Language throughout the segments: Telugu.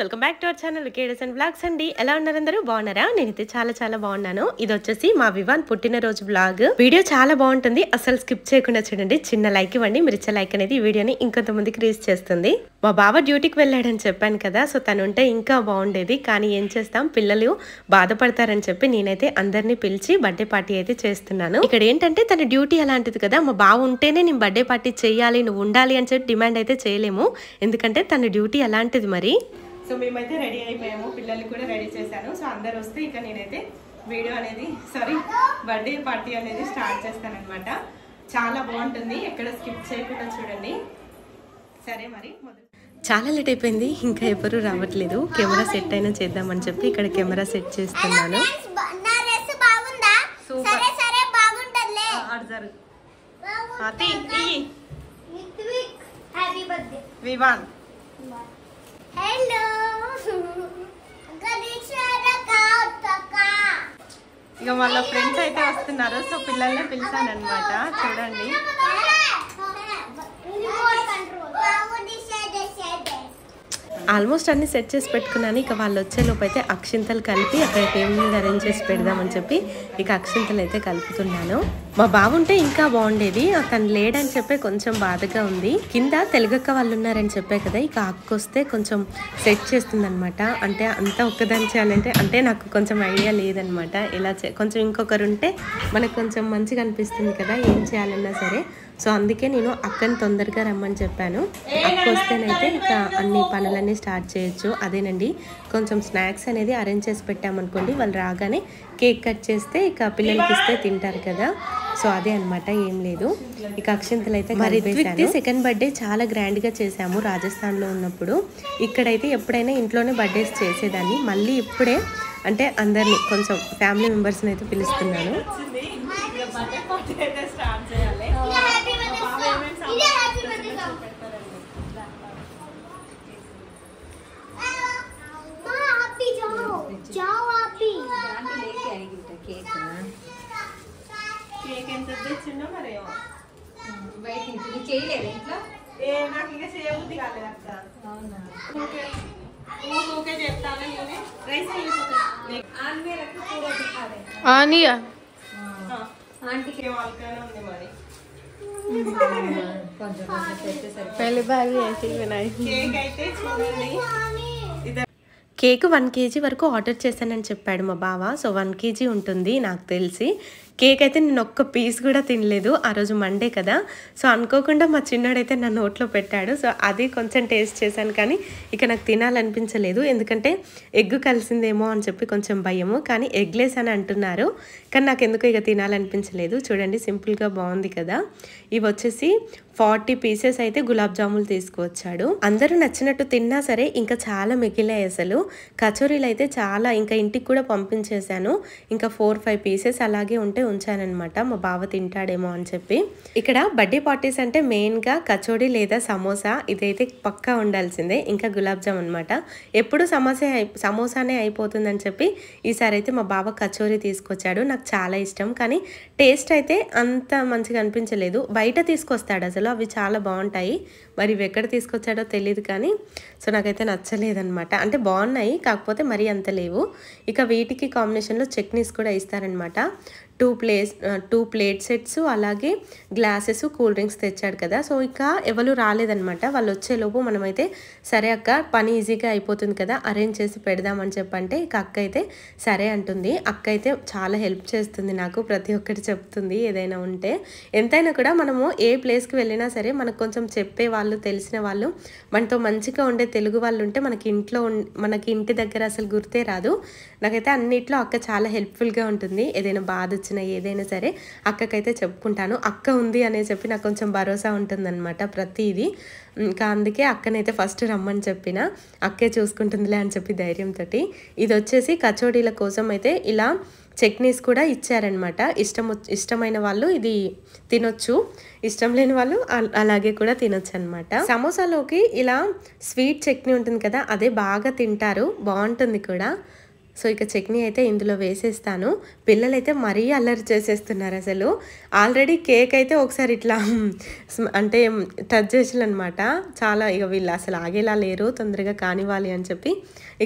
Welcome back to our channel Kedas and blogs అండి. ఎలా ఉన్నారు అందరూ? బాగున్నారా? నేనైతే చాలా చాలా బాగున్నాను. ఇది వచ్చేసి మా వివాన్ పుట్టినరోజు బ్లాగ్. వీడియో చాలా బాగుంటుంది, అసలు స్కిప్ చేయకుండా చూడండి. చిన్న లైక్ ఇవ్వండి, మీరు ఇచ్చే లైక్ అనేది ఈ వీడియోని ఇంకొంతమందికి రీచ్ చేస్తుంది. మా బావ డ్యూటీకి వెళ్ళాడని చెప్పాను కదా, సో తను ఉంటే ఇంకా బాగుండేది. కానీ ఏం చేస్తాం, పిల్లలు బాధపడతారని చెప్పి నేనైతే అందరినీ పిలిచి బర్త్డే పార్టీ అయితే చేస్తున్నాను. ఇక్కడ ఏంటంటే తన డ్యూటీ అలాంటిది కదా, మా బావ ఉంటేనే నేను బర్త్డే పార్టీ చేయాలి, నువ్వు ఉండాలి అని చెప్పి డిమాండ్ అయితే చేయలేము, ఎందుకంటే తన డ్యూటీ అలాంటిది మరి. సో మేమైతే రెడీ అయిపోయాము, పిల్లల్ని కూడా రెడీ చేశాను. సో అందరు వస్తే ఇక నేనైతే వీడియో అనేది బర్త్డే పార్టీ అనేది స్టార్ట్ చేస్తానన్నమాట. చాలా బాగుంటుంది, ఎక్కడ స్కిప్ చేయకుండా చూడండి. సరే మరి చాలా లేట్ అయిపోయింది, ఇంకా ఎవరు రావట్లేదు. కెమెరా సెట్ అయినా చేద్దామని చెప్పి ఇక్కడ కెమెరా సెట్ చేస్తున్నాను. వివాన్ ఇక వాళ్ళ ఫ్రెండ్స్ అయితే వస్తున్నారు, సో పిల్లల్ని పిలిచాను అనమాట. చూడండి ఆల్మోస్ట్ అన్ని సెట్ చేసి పెట్టుకున్నాను. ఇక వాళ్ళు వచ్చేలోపు అయితే అక్షింతలు కలిపి అక్కడ టేబుల్ మీద అరేంజ్ చేసి పెడదామని చెప్పి ఇక అక్షింతలు అయితే కలుపుతున్నాను. మా బావుంటే ఇంకా బాగుండేది, తను లేడని చెప్పి కొంచెం బాధగా ఉంది. కింద తెలుగక్క వాళ్ళు ఉన్నారని చెప్పే కదా, ఇక అక్క వస్తే కొంచెం సెట్ చేస్తుంది అనమాట. అంటే అంతా ఒక్కదాని చేయాలంటే అంటే నాకు కొంచెం ఐడియా లేదనమాట. ఇలా కొంచెం ఇంకొకరు ఉంటే మనకు కొంచెం మంచిగా అనిపిస్తుంది కదా ఏం చేయాలన్నా సరే. సో అందుకే నేను అక్కని తొందరగా రమ్మని చెప్పాను. అక్క వస్తేనైతే ఇక అన్ని పనులన్నీ స్టార్ట్ చేయొచ్చు. అదేనండి, కొంచెం స్నాక్స్ అనేది అరేంజ్ చేసి పెట్టామనుకోండి, వాళ్ళు రాగానే కేక్ కట్ చేస్తే ఇక పిల్లలకి ఇస్తే తింటారు కదా. సో అదే అనమాట, ఏం లేదు. ఇక అక్షింతలు అయితే మరి సెకండ్ బర్త్డే చాలా గ్రాండ్గా చేసాము రాజస్థాన్లో ఉన్నప్పుడు. ఇక్కడైతే ఎప్పుడైనా ఇంట్లోనే బర్త్డేస్ చేసేదాన్ని, మళ్ళీ ఇప్పుడే అంటే అందరినీ కొంచెం ఫ్యామిలీ మెంబర్స్ని అయితే పిలుస్తున్నాను. కేక్ ఎంత తెచ్చిందో మరి చేయలేదు ఇంట్లో, నాకు ఇక చేయబుద్ధి కాలేదు అక్క. ఓకే చెప్తాను, రైస్ ఆంటీకి వాళ్ళకైనా ఉంది మరి. పहली बार ऐसे ही बनाई केक అయితే చూడండి. కేక్ 1 kg వరకు ఆర్డర్ చేశానని చెప్పాడు మా బావ. సో 1 kg ఉంటుంది నాకు తెలిసి. కేక్ అయితే నేను ఒక్క పీస్ కూడా తినలేదు, ఆ రోజు మండే కదా. సో అనుకోకుండా మా చిన్నోడైతే నా నోట్లో పెట్టాడు. సో అది కొంచెం టేస్ట్ చేశాను, కానీ ఇక నాకు తినాలనిపించలేదు, ఎందుకంటే ఎగ్ కలిసిందేమో అని చెప్పి కొంచెం భయము. కానీ ఎగ్లెస్ అని అంటున్నారు, కానీ నాకు ఎందుకో ఇక తినాలనిపించలేదు. చూడండి సింపుల్గా బాగుంది కదా. ఇవి వచ్చేసి 40 pieces అయితే గులాబ్ జాములు తీసుకువచ్చాడు. అందరూ నచ్చినట్టు తిన్నా సరే ఇంకా చాలా మిగిలాయి అసలు. కచోరీలు అయితే చాలా, ఇంకా ఇంటికి కూడా పంపించేశాను. ఇంకా 4-5 pieces అలాగే ఉంటే ఉంచానన్నమాట, మా బావ తింటాడేమో అని చెప్పి. ఇక్కడ బర్త్డే పార్టీస్ అంటే మెయిన్గా కచోరీ లేదా సమోసా, ఇదైతే పక్కా ఉండాల్సిందే. ఇంకా గులాబ్ జామ్ అనమాట. ఎప్పుడు సమోసానే అయిపోతుందని చెప్పి ఈసారి అయితే మా బావ కచోరీ తీసుకొచ్చాడు. నాకు చాలా ఇష్టం, కానీ టేస్ట్ అయితే అంత మంచిగా అనిపించలేదు. బయట తీసుకొస్తాడు అసలు, అవి చాలా బాగుంటాయి. మరి ఇవి ఎక్కడ తీసుకొచ్చాడో తెలియదు, కానీ సో నాకైతే నచ్చలేదన్నమాట. అంటే బాగున్నాయి, కాకపోతే మరీ అంత లేవు. ఇక వీటికి కాంబినేషన్లో చట్నీస్ కూడా ఇస్తారనమాట. 2 ప్లేట్ సెట్స్, అలాగే గ్లాసెస్, కూల్ డ్రింక్స్ తెచ్చాడు కదా. సో ఇక ఎవరు రాలేదనమాట. వాళ్ళు వచ్చేలోపు మనమైతే సరే అక్క పని ఈజీగా అయిపోతుంది కదా, అరేంజ్ చేసి పెడదామని చెప్పంటే ఇక అక్క అయితే సరే అంటుంది. అక్క అయితే చాలా హెల్ప్ చేస్తుంది నాకు, ప్రతి ఒక్కటి చెప్తుంది ఏదైనా ఉంటే. ఎంతైనా కూడా మనము ఏ ప్లేస్కి వెళ్ళినా సరే మనకు కొంచెం చెప్పే వాళ్ళు, తెలిసిన వాళ్ళు, మనతో మంచిగా ఉండే తెలుగు వాళ్ళు ఉంటే మనకి ఇంటి దగ్గర అసలు గుర్తే రాదు. నాకైతే అన్నిట్లో అక్క చాలా హెల్ప్ఫుల్గా ఉంటుంది. ఏదైనా బాధ వచ్చినా ఏదైనా సరే అక్కకైతే చెప్పుకుంటాను. అక్క ఉంది అనే చెప్పి నాకు కొంచెం భరోసా ఉంటుందన్నమాట ప్రతిదీ. ఇంకా అందుకే అక్కనైతే ఫస్ట్ రమ్మని చెప్పిన, అక్కే చూసుకుంటుందిలే అని చెప్పి ధైర్యంతో. ఇది వచ్చేసి కచోడీల కోసం అయితే ఇలా చట్నీస్ కూడా ఇచ్చారనమాట. ఇష్టమైన వాళ్ళు ఇది తినొచ్చు, ఇష్టం లేని వాళ్ళు అలాగే కూడా తినొచ్చు అనమాట. సమోసాలోకి ఇలా స్వీట్ చట్నీ ఉంటుంది కదా, అదే బాగా తింటారు, బాగుంటుంది కూడా. సో ఇక చట్నీ అయితే ఇందులో వేసేస్తాను. పిల్లలైతే మరీ అల్లరి చేసేస్తున్నారు అసలు. ఆల్రెడీ కేక్ అయితే ఒకసారి ఇట్లా అంటే టచ్ చేసాలన్నమాట. చాలా ఇక వీళ్ళు అసలు ఆగేలా లేరు, తొందరగా కానివ్వాలి అని చెప్పి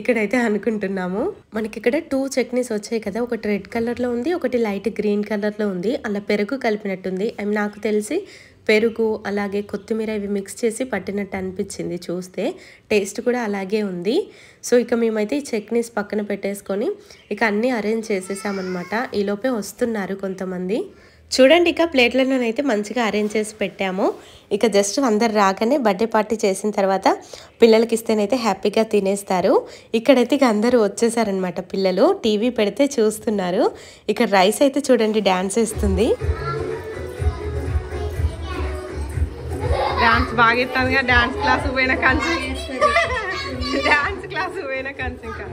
ఇక్కడైతే అనుకుంటున్నాము. మనకి ఇక్కడ 2 చట్నీస్ వచ్చాయి కదా, ఒకటి రెడ్ కలర్లో ఉంది, ఒకటి లైట్ గ్రీన్ కలర్లో ఉంది. అలా పెరుగు కలిపినట్టుంది. నాకు తెలిసి పెరుగు అలాగే కొత్తిమీర ఇవి మిక్స్ చేసి పట్టినట్టు అనిపించింది చూస్తే. టేస్ట్ కూడా అలాగే ఉంది. సో ఇక మేమైతే ఈ చట్నీస్ పక్కన పెట్టేసుకొని ఇక అన్నీ అరేంజ్ చేసేసామన్నమాట. ఈలోపే వస్తున్నారు కొంతమంది. చూడండి, ఇక ప్లేట్లలోనైతే మంచిగా అరేంజ్ చేసి పెట్టాము. ఇక జస్ట్ అందరు రాగానే బర్త్డే పార్టీ చేసిన తర్వాత పిల్లలకి ఇస్తేనైతే హ్యాపీగా తినేస్తారు. ఇక్కడైతే ఇక అందరూ వచ్చేసారనమాట. పిల్లలు టీవీ పెడితే చూస్తున్నారు. ఇక్కడ రైస్ అయితే చూడండి డ్యాన్స్ వేస్తుంది. డాన్స్ బాగా ఇస్తానుగా, డాన్స్ క్లాస్ పోయిన కంచి డాన్స్ క్లాస్ పోయిన కంచి ఇంకా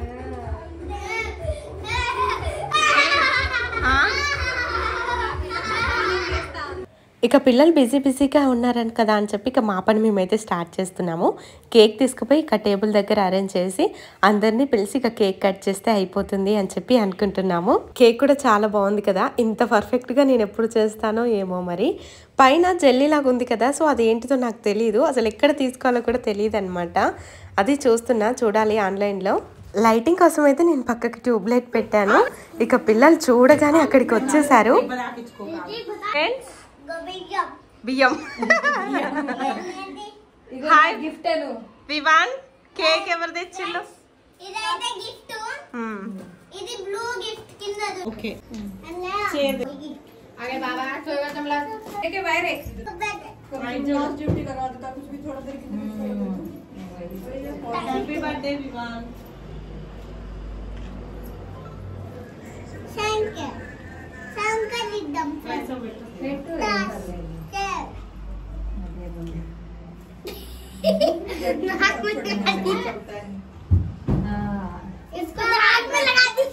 ఇక పిల్లలు బిజీగా ఉన్నారని కదా అని చెప్పి ఇక మా పని మేమైతే స్టార్ట్ చేస్తున్నాము. కేక్ తీసుకుపోయి ఇక టేబుల్ దగ్గర అరేంజ్ చేసి అందరినీ పిలిచి ఇక కేక్ కట్ చేస్తే అయిపోతుంది అని చెప్పి అనుకుంటున్నాము. కేక్ కూడా చాలా బాగుంది కదా, ఇంత పర్ఫెక్ట్గా నేను ఎప్పుడు చేస్తానో ఏమో. మరి పైన జెల్లీలాగా ఉంది కదా, సో అది ఏంటిదో నాకు తెలియదు, అసలు ఎక్కడ తీసుకోవాలో కూడా తెలియదు అనమాట. అది చూడాలి ఆన్లైన్లో. లైటింగ్ కోసం అయితే నేను పక్కకి ట్యూబ్ లైట్ పెట్టాను. ఇక పిల్లలు చూడగానే అక్కడికి వచ్చేసారు. బియ్యం హాయ్ గిఫ్ట్ వివాన్ కేక్ ఎవరు తెచ్చిళ్ళు? ఇదైతే గిఫ్ట్, ఇది బ్లూ గిఫ్ట్ కిందది. ఓకే आगे बाबा सोएगा कमला के बाहर है जॉर्ज ड्यूटी करवा देता कुछ भी थोड़ा देर के लिए। Happy birthday Vivaan. शंकर शंकर एकदम ऐसा बेटा हाथ में लगा दी। इसको हाथ में लगा दी।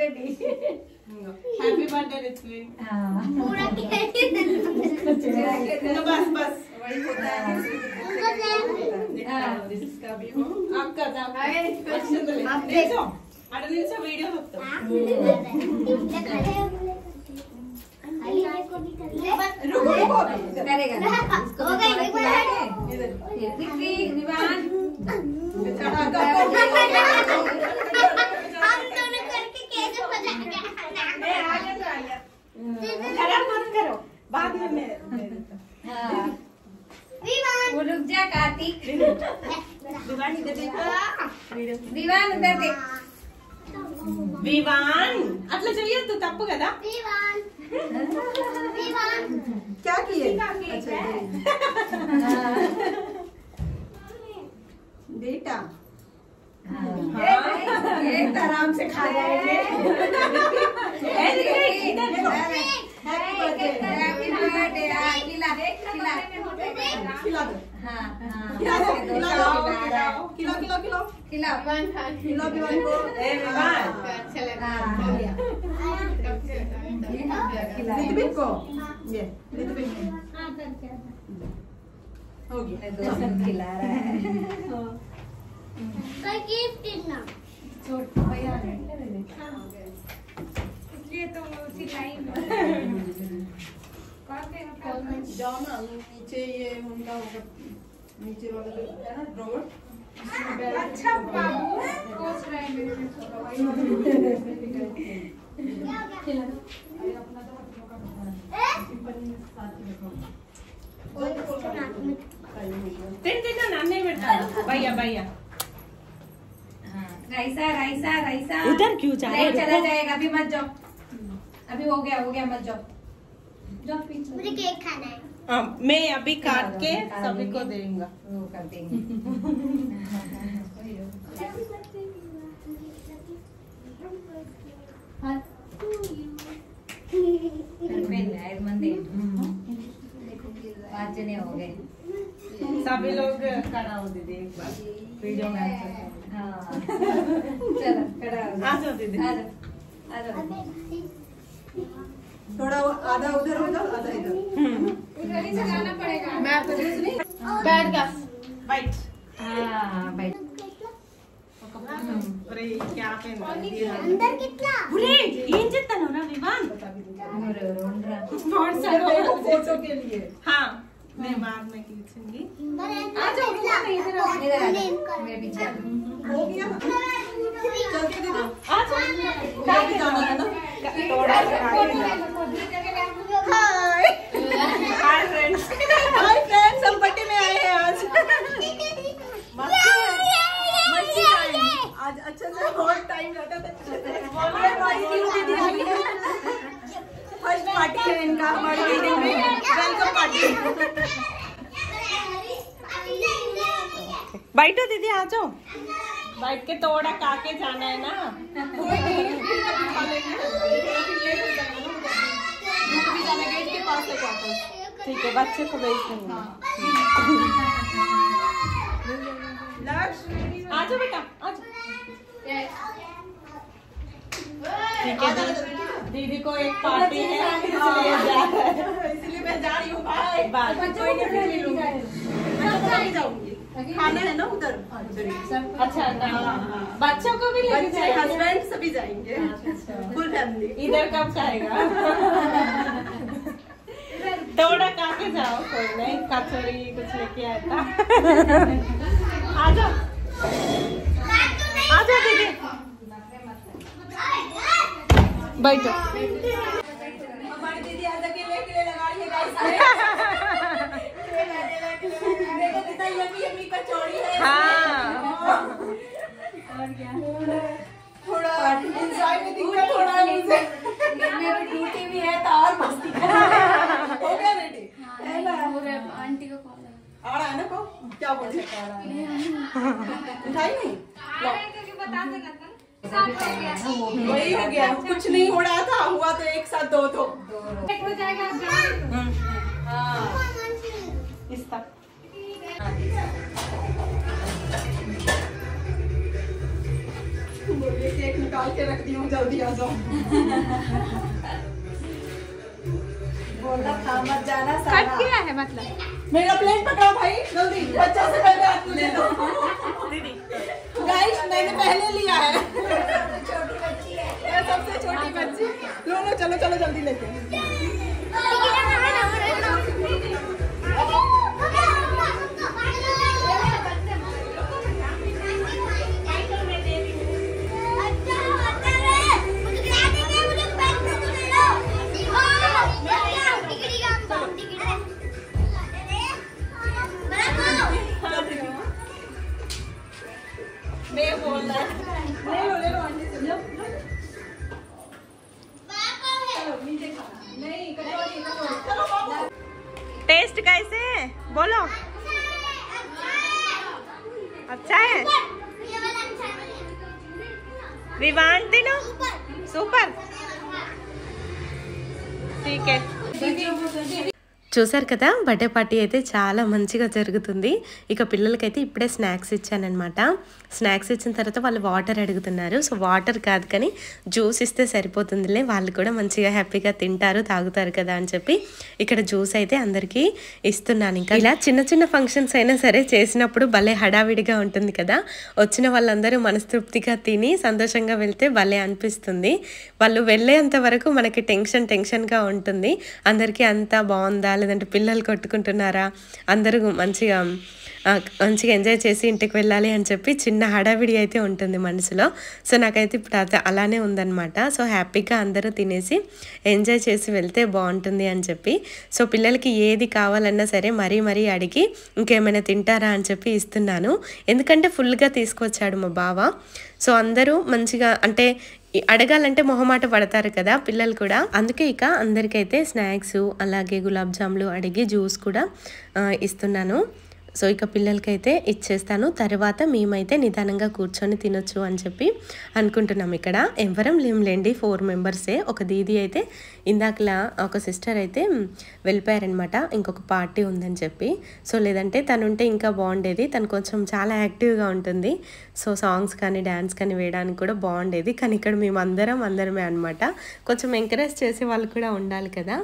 Happy happy birthday Ritvi. पूरा केक बस बस वही होता है। इसका भी हो आपका दाम आप देखो अडलिन से वीडियो होता रुको करेगा हो गई रित्वी विवान बाद में मैं वो रुक जा कार्तिक विवान इधर देख विवान उधर देख विवान अట్లా చేయొద్దు తప్పు కదా వివాన్ వివాన్ क्या किए अच्छा बेटा एक आराम से खा जाएंगे हैप्पी बर्थडे खिला दो हाँ खिलाओ खिलाओ विवान को अच्छा लगा ऋत्विक को ये ऋत्विक हो गया दोस्त खिला रहा है कोई गिफ्ट ना छोड़ भैया इसलिए तो उसी लाइन जाओ ना नीचे ये उनका नीचे वाला है ना ड्रॉवर अच्छा बाबू सोच रहे हैं मेरे भैया भैया राइसा राइसा राइसा उधर क्यों जा रहे हो? चला जाएगा, अभी मत जाओ, अभी हो गया मत जाओ, जाओ पीछे। मुझे केक खाना है। मैं अभी काट के सभी को देंगे। वो कर देंगे। पाँच जने हो गए, सभी लोग खड़ा हो दीदी एक बार वीडियो में। हाँ चलो खड़ा हो आ जाओ दीदी। आ जाओ आ जाओ। थोड़ा आधा उधर हो जाओ, आधा इधर। उधर ही चलाना पड़ेगा। मैं आपको जूस नहीं बैठ गया। बैठ। हाँ बैठ। अरे क्या पेन अंदर कितना? अरे ఏం చేస్తాను రా వివాన్ बहुत सारा फोटो के लिए। हाँ मैं बाद में खींचूंगी। आ जाओ इधर आओ, इधर आ जाओ, मेरे पीछे आ जाओ। हो गया चलते दीदी। आ जाओ कहाँ पे जाना है ना? थोड़ा सा हाय फ्रेंड्स। हाय फ्रेंड्स, हम बर्थडे में आए हैं आज। मस्ती टाइम आज अच्छे से बहुत टाइम रहता था। फर्स्ट पार्टी है इनका हमारे वीडियो में। Welcome party. बैठो दीदी आ जाओ। बैठ के थोड़ा खा के जाना है ना। ठीक है बच्चे को भेज देंगे। आ जाओ बेटा आ जाओ। ठीक है दीदी को एक पार्टी है इसलिए जा रहा है। इसलिए मैं जा रही हूँ बाय। बाय। कोई नहीं मिलूंगी। मैं तो नहीं जाऊंगी। खाना है ना उधर। अच्छा बच्चों को भी लेके बच्चे जाएंगे। हस्बैंड सभी जाएंगे। Full family. इधर कब जाएगा? थोड़ा खा के जाओ, कोई नहीं कचौरी कुछ लेके आया था। आ जाओ दीदी बैठो। हमारी दीदी आज अकेले अकेले लगा रही है गाइस। देखो कितना यम्मी यम्मी कचौड़ी है। हाँ थोड़ा इंजॉय में दिक्कत हो रहा है मुझे। मेरी ड्यूटी भी है तो और मस्ती कर। हो गया रेडी? है ना? आंटी का कॉल है। आ रहा है ना को? क्या बोल रहे? उठाई नहीं? लो। बता देना था। वही हो गया, कुछ नहीं हो रहा था, हुआ तो एक साथ दो तो। एक हो जाएगा। हाँ इस तक बोलिए केक निकाल के रख दी हूँ, जल्दी आ जाओ। बोला था मत जाना सारा। कट किया है मतलब। मेरा प्लेट पकड़ा भाई, जल्दी बच्चा से पहले हाथ मुझे दो। गाइस मैंने पहले लिया है। छोटी बच्ची है, ये सबसे छोटी बच्ची। लो लो चलो चलो जल्दी लेके। मैं बोल रहा है। ले लो आंटी से लो। चलो नीचे खाना। नहीं कचौड़ी कचौड़ी। चलो बाबू। टेस्ट कैसे है बोलो? अच्छा है विवान तीनों సూపర్ ठीक है। చూసారు కదా బర్త్డే పార్టీ అయితే చాలా మంచిగా జరుగుతుంది. ఇక పిల్లలకైతే ఇప్పుడే స్నాక్స్ ఇచ్చానన్నమాట. స్నాక్స్ ఇచ్చిన తర్వాత వాళ్ళు వాటర్ అడుగుతున్నారు. సో వాటర్ కాదు కానీ జ్యూస్ ఇస్తే సరిపోతుందిలే, వాళ్ళు కూడా మంచిగా హ్యాపీగా తింటారు తాగుతారు కదా అని చెప్పి ఇక్కడ జ్యూస్ అయితే అందరికీ ఇస్తున్నాను. ఇంకా ఇలా చిన్న చిన్న ఫంక్షన్స్ అయినా సరే చేసినప్పుడు భలే హడావిడిగా ఉంటుంది కదా. వచ్చిన వాళ్ళందరూ మనస్తృప్తిగా తిని సంతోషంగా వెళ్తే భలే అనిపిస్తుంది. వాళ్ళు వెళ్ళేంత వరకు మనకి టెన్షన్గా ఉంటుంది. అందరికీ అంతా బాగుందా లేదంటే పిల్లలు కొట్టుకుంటున్నారా, అందరూ మంచిగా ఎంజాయ్ చేసి ఇంటికి వెళ్ళాలి అని చెప్పి చిన్న హడావిడి అయితే ఉంటుంది మనసులో. సో నాకైతే ఇప్పుడు అలానే ఉందన్నమాట. సో హ్యాపీగా అందరూ తినేసి ఎంజాయ్ చేసి వెళ్తే బాగుంటుంది అని చెప్పి, సో పిల్లలకి ఏది కావాలన్నా సరే మరీ అడిగి ఇంకేమైనా తింటారా అని చెప్పి ఇస్తున్నాను. ఎందుకంటే ఫుల్గా తీసుకొచ్చాడు మా బావ. సో అందరూ మంచిగా అంటే అడగాలంటే మొహమాట పడతారు కదా పిల్లలు కూడా. అందుకే ఇక అందరికైతే స్నాక్స్ అలాగే గులాబ్ జాములు అడిగి జ్యూస్ కూడా ఇస్తున్నాను. సో ఇక పిల్లలకైతే ఇచ్చేస్తాను. తర్వాత మేమైతే నిదానంగా కూర్చొని తినొచ్చు అని చెప్పి అనుకుంటున్నాం. ఇక్కడ ఎవరం లేండి, 4 మెంబర్సే. ఒక దీది అయితే ఇందాకలా ఒక సిస్టర్ అయితే వెళ్ళిపోయారనమాట, ఇంకొక పార్టీ ఉందని చెప్పి. సో లేదంటే తను ఉంటే ఇంకా బాగుండేది. తను కొంచెం చాలా యాక్టివ్గా ఉంటుంది. సో సాంగ్స్ కానీ డ్యాన్స్ కానీ వేయడానికి కూడా బాగుండేది. కానీ ఇక్కడ మేము అందరమే అనమాట. కొంచెం ఎంకరేజ్ చేసే వాళ్ళు కూడా ఉండాలి కదా.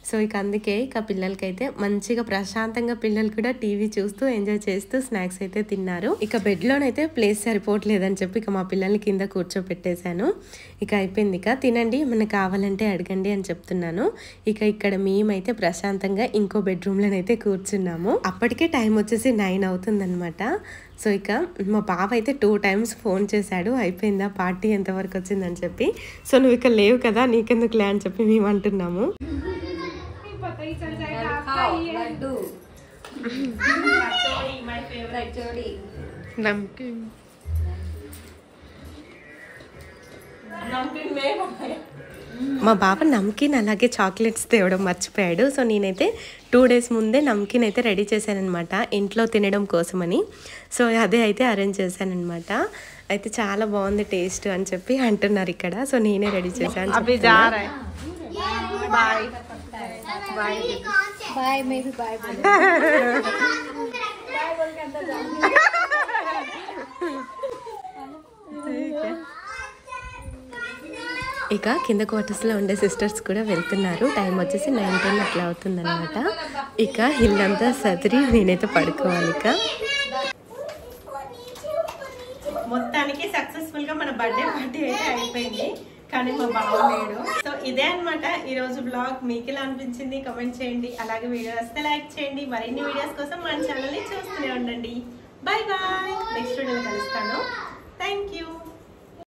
సో ఇక అందుకే ఇక పిల్లలకైతే మంచిగా ప్రశాంతంగా పిల్లలు కూడా టీవీ చూస్తూ ఎంజాయ్ చేస్తూ స్నాక్స్ అయితే తిన్నారు. ఇక బెడ్లోనైతే ప్లేస్ సరిపోవట్లేదని చెప్పి ఇక మా పిల్లల్ని కింద కూర్చోపెట్టేశాను. ఇక అయిపోయింది, ఇక తినండి, మనకు కావాలంటే అడగండి అని చెప్తున్నాను. ఇక ఇక్కడ మేమైతే ప్రశాంతంగా ఇంకో బెడ్రూమ్లోనైతే కూర్చున్నాము. అప్పటికే టైం వచ్చేసి 9 అవుతుందన్నమాట. సో ఇక మా బావ అయితే 2 టైమ్స్ ఫోన్ చేశాడు, అయిపోయిందా పార్టీ ఎంతవరకు వచ్చిందని చెప్పి. సో నువ్వు ఇక్కడ లేవు కదా, నీకెందుకు లే అని చెప్పి మేము అంటున్నాము. మా బావ నమ్కిన్ అలాగే చాక్లెట్స్ తేవడం మర్చిపోయాడు. సో నేనైతే 2 డేస్ ముందే నమ్కిన్ అయితే రెడీ చేశానమాట ఇంట్లో తినడం కోసమని. సో అదే అయితే అరేంజ్ చేశానమాట. అయితే చాలా బాగుంది టేస్ట్ అని చెప్పి అంటున్నారు ఇక్కడ. సో నేనే రెడీ చేశాను. बाय मैं भी बाय ఇక కింద క్వార్టర్స్లో ఉండే సిస్టర్స్ కూడా వెళ్తున్నారు. టైం వచ్చేసి 9-10 అట్లా అవుతుందన్నమాట. ఇక ఇల్లంతా సదిరి నేనైతే పడుకోవాలి. ఇక మొత్తానికి సక్సెస్ఫుల్గా మన బర్త్డే పార్టీ అయితే అయిపోయింది. కానీ మా బావ లేడు. సో ఇదే అనమాట ఈరోజు బ్లాగ్. మీకు ఎలా అనిపించింది కమెంట్ చేయండి. అలాగే వీడియో వస్తే లైక్ చేయండి. మరిన్ని వీడియోస్ కోసం మన ఛానల్ని చూస్తూనే ఉండండి. బాయ్ నెక్స్ట్ వీడియోలో కలుస్తాను. Thank you.